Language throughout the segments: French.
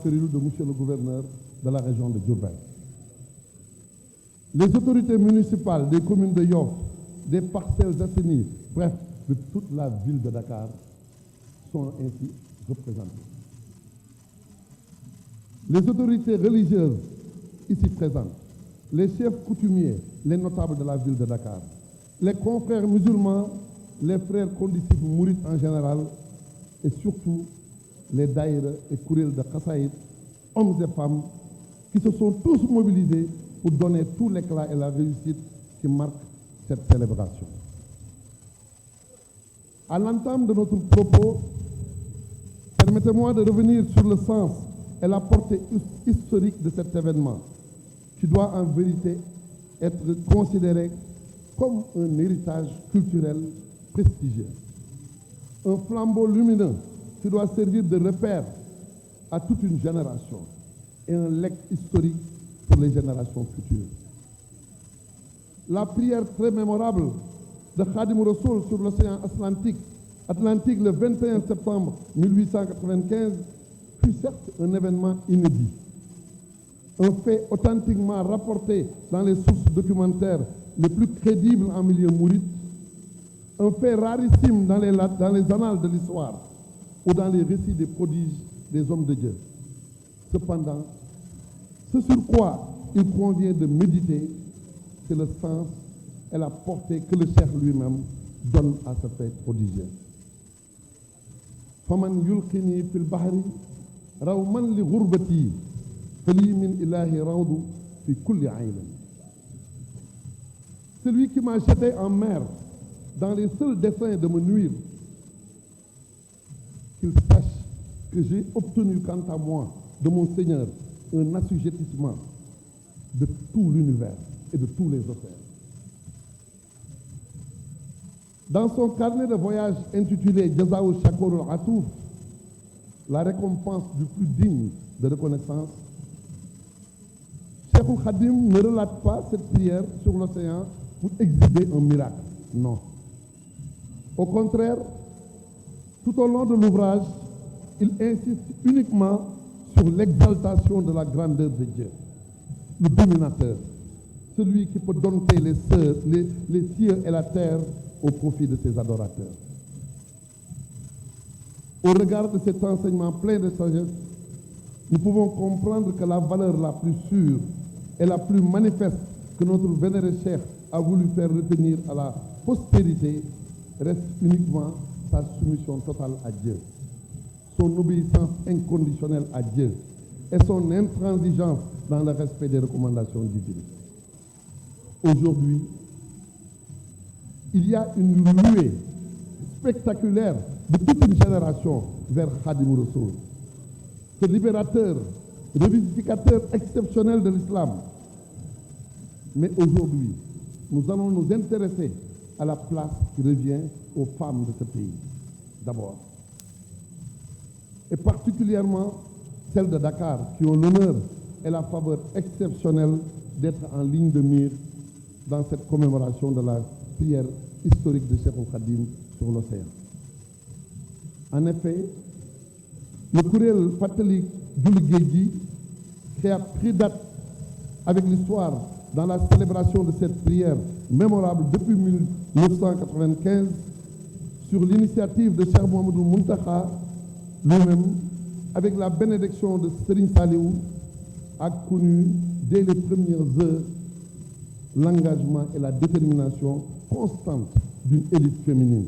férule de monsieur le gouverneur de la région de Diourbel. Les autorités municipales des communes de Yoff, des Parcelles Assainies, bref, de toute la ville de Dakar sont ainsi représentées. Les autorités religieuses ici présentes, les chefs coutumiers, les notables de la ville de Dakar, les confrères musulmans, les frères condisciples mourides en général et surtout les daïra et kuréel de Khassaïd, hommes et femmes qui se sont tous mobilisés pour donner tout l'éclat et la réussite qui marquent cette célébration. À l'entame de notre propos, permettez-moi de revenir sur le sens et la portée historique de cet événement qui doit en vérité être considéré comme un héritage culturel prestigieux. Un flambeau lumineux qui doit servir de repère à toute une génération et un legs historique pour les générations futures. La prière très mémorable de Khadim Rassoul sur l'océan Atlantique le 21 septembre 1895 fut certes un événement inédit, un fait authentiquement rapporté dans les sources documentaires les plus crédibles en milieu mouride, un fait rarissime dans les annales de l'histoire ou dans les récits des prodiges des hommes de Dieu. Cependant, ce sur quoi il convient de méditer, c'est le sens et la portée que le Cheikh lui-même donne à ce fait prodigieux. Faman yulqini fil bahri rawman li ghurbati fali min ilahi rawdu fi kulli aynin. Celui qui m'a jeté en mer dans les seuls desseins de me nuire, qu'il sache que j'ai obtenu quant à moi de mon Seigneur un assujettissement de tout l'univers et de tous les océans. Dans son carnet de voyage intitulé Jazaou Shakour al-Atouf, la récompense du plus digne de reconnaissance, Cheikh Khadim ne relate pas cette prière sur l'océan pour exhiber un miracle. Non. Au contraire, tout au long de l'ouvrage, il insiste uniquement sur l'exaltation de la grandeur de Dieu, le dominateur, celui qui peut dompter les cieux et la terre au profit de ses adorateurs. Au regard de cet enseignement plein de sagesse, nous pouvons comprendre que la valeur la plus sûre et la plus manifeste que notre vénéré Cheikh a voulu faire retenir à la postérité reste uniquement sa soumission totale à Dieu, son obéissance inconditionnelle à Dieu et son intransigeance dans le respect des recommandations divines. Aujourd'hui, il y a une nuée spectaculaire de toute une génération vers Khadim Rassoul, ce libérateur, revivificateur exceptionnel de l'islam. Mais aujourd'hui, nous allons nous intéresser à la place qui revient aux femmes de ce pays, d'abord. Et particulièrement celles de Dakar, qui ont l'honneur et la faveur exceptionnelle d'être en ligne de mire dans cette commémoration de la prière historique de Cheikh Khadim sur l'océan. En effet, le kuréel Fatali Djouli, qui a pris date avec l'histoire dans la célébration de cette prière mémorable depuis 1995, sur l'initiative de Cheikh Mohamedou Muntakha lui-même, avec la bénédiction de Serigne Saliou, a connu dès les premières heures l'engagement et la détermination constante d'une élite féminine,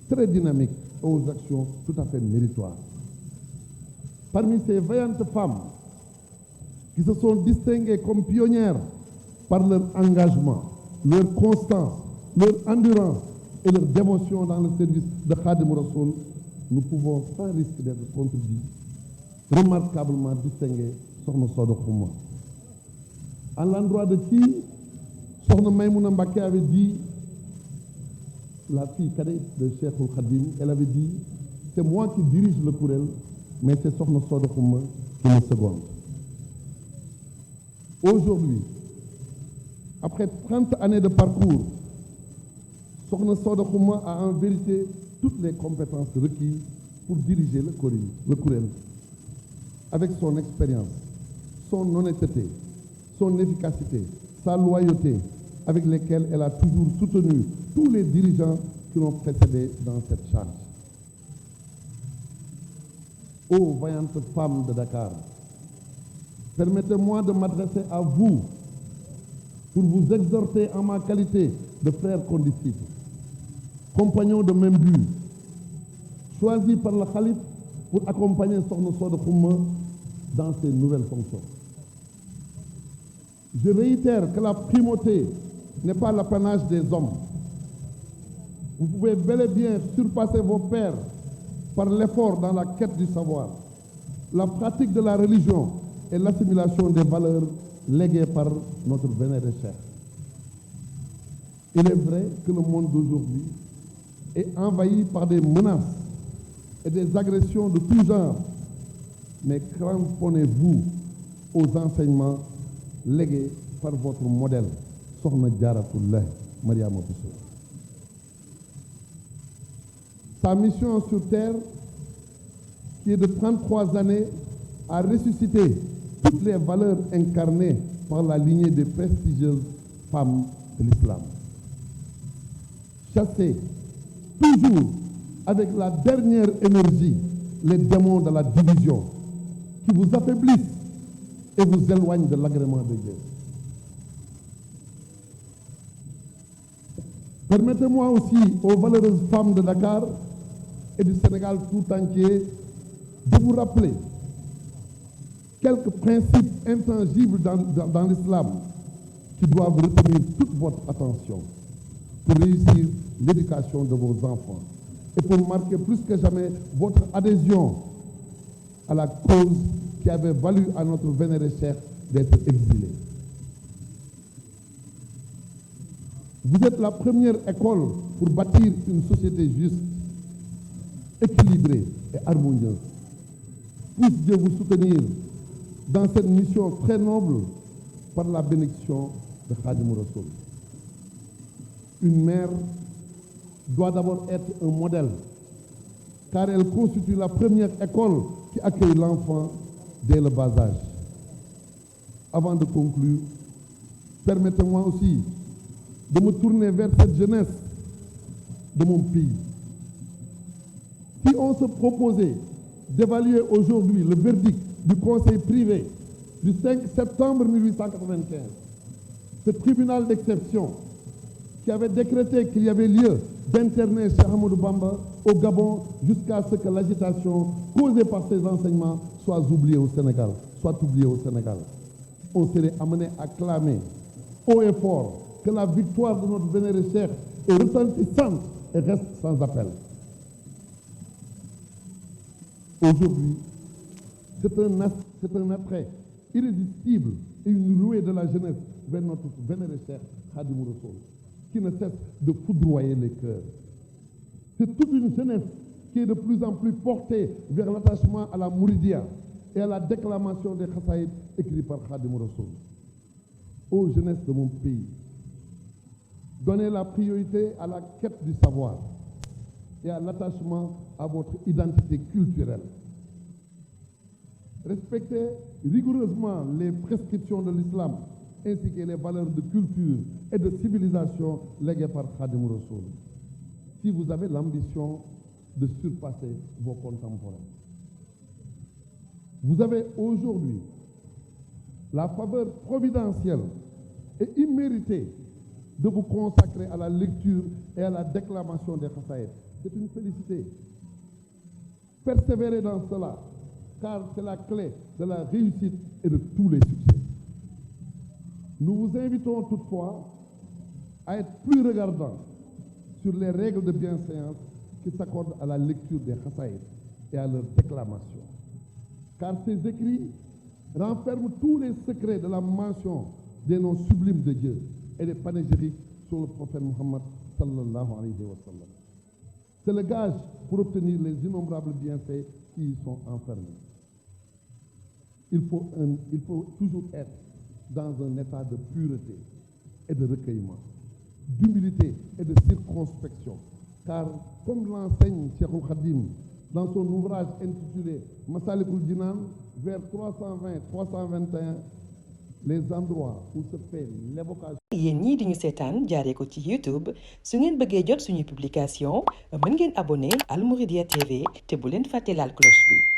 très dynamique et aux actions tout à fait méritoires. Parmi ces vaillantes femmes qui se sont distinguées comme pionnières par leur engagement, leur constance, leur endurance et leur dévotion dans le service de Khadim Rassoul, nous pouvons sans risque d'être contredits, remarquablement distinguer Sokhna Soda Khouma. À l'endroit de qui Sokhna Maïmouna Mbacké avait dit, la fille cadette de Cheikh Khadim, elle avait dit, c'est moi qui dirige le kuréel, mais c'est Sokhna Soda Khouma qui me seconde. Aujourd'hui, après 30 années de parcours, Sokhna Soda Khouma a en vérité toutes les compétences requises pour diriger le kuréel. avec son expérience, son honnêteté, son efficacité, sa loyauté, avec lesquelles elle a toujours soutenu tous les dirigeants qui l'ont précédé dans cette charge. Ô vaillantes femmes de Dakar, permettez-moi de m'adresser à vous pour vous exhorter en ma qualité de frère condisciple, compagnon de même but, choisi par le Khalife pour accompagner Sokhna Soda Khouma dans ses nouvelles fonctions. Je réitère que la primauté n'est pas l'apanage des hommes. Vous pouvez bel et bien surpasser vos pairs par l'effort dans la quête du savoir, la pratique de la religion et l'assimilation des valeurs léguées par notre vénéré chef. Il est vrai que le monde d'aujourd'hui est envahi par des menaces et des agressions de tout genre, mais cramponnez-vous aux enseignements légués par votre modèle, Sokhna Jaaratullahi Mariama Bousso. Sa mission sur terre, qui est de 33 années, a ressuscité toutes les valeurs incarnées par la lignée des prestigieuses femmes de l'islam. Chassez toujours avec la dernière énergie les démons de la division qui vous affaiblissent et vous éloignent de l'agrément de Dieu. Permettez-moi aussi aux valeureuses femmes de Dakar et du Sénégal tout entier de vous rappeler quelques principes intangibles dans l'islam qui doivent retenir toute votre attention pour réussir l'éducation de vos enfants et pour marquer plus que jamais votre adhésion à la cause qui avait valu à notre vénéré chef d'être exilé. Vous êtes la première école pour bâtir une société juste, équilibrée et harmonieuse. Puisse Dieu vous soutenir dans cette mission très noble par la bénédiction de Khadim Rassoul. Une mère doit d'abord être un modèle, car elle constitue la première école qui accueille l'enfant dès le bas âge. Avant de conclure, permettez-moi aussi de me tourner vers cette jeunesse de mon pays. Si on se proposait d'évaluer aujourd'hui le verdict du Conseil privé du 5 septembre 1895, ce tribunal d'exception qui avait décrété qu'il y avait lieu d'interner Cheikh Ahmadou Bamba au Gabon jusqu'à ce que l'agitation causée par ces enseignements soit oubliée au Sénégal, on serait amené à clamer haut et fort que la victoire de notre vénéré Cheikh est retentissante et reste sans appel. Aujourd'hui, c'est un attrait irrésistible et une rouée de la jeunesse vers notre vénéré Cheikh Khadim Rassoul, qui ne cesse de foudroyer les cœurs. C'est toute une jeunesse qui est de plus en plus portée vers l'attachement à la Mouridia et à la déclamation des Khassaïd écrits par Khadim Rassoul. Ô jeunesse de mon pays, donnez la priorité à la quête du savoir et à l'attachement à votre identité culturelle. Respectez rigoureusement les prescriptions de l'islam ainsi que les valeurs de culture et de civilisation léguées par Khadim Rassoul. Si vous avez l'ambition de surpasser vos contemporains, vous avez aujourd'hui la faveur providentielle et imméritée de vous consacrer à la lecture et à la déclamation des Khassaïd. C'est une félicité. Persévérez dans cela, car c'est la clé de la réussite et de tous les succès. Nous vous invitons toutefois à être plus regardants sur les règles de bienséance qui s'accordent à la lecture des Khassaïd et à leur déclamation. Car ces écrits renferment tous les secrets de la mention des noms sublimes de Dieu et des panégyriques sur le prophète Muhammad sallallahu alayhi wa sallam. C'est le gage pour obtenir les innombrables bienfaits qui y sont enfermés. Il faut toujours être dans un état de pureté et de recueillement, d'humilité et de circonspection. Car, comme l'enseigne Cheikhoul Khadim, dans son ouvrage intitulé Massalikul Jinan, vers 320-321, les endroits où se fait l'évocation. yéen ñii di ñu seetaan jaaree ko ci YouTube su ngeen bëggee jot suñu publication mën ngeen abonné Al Mouridiyyah TV te bu leen fàtte laal cloche bi.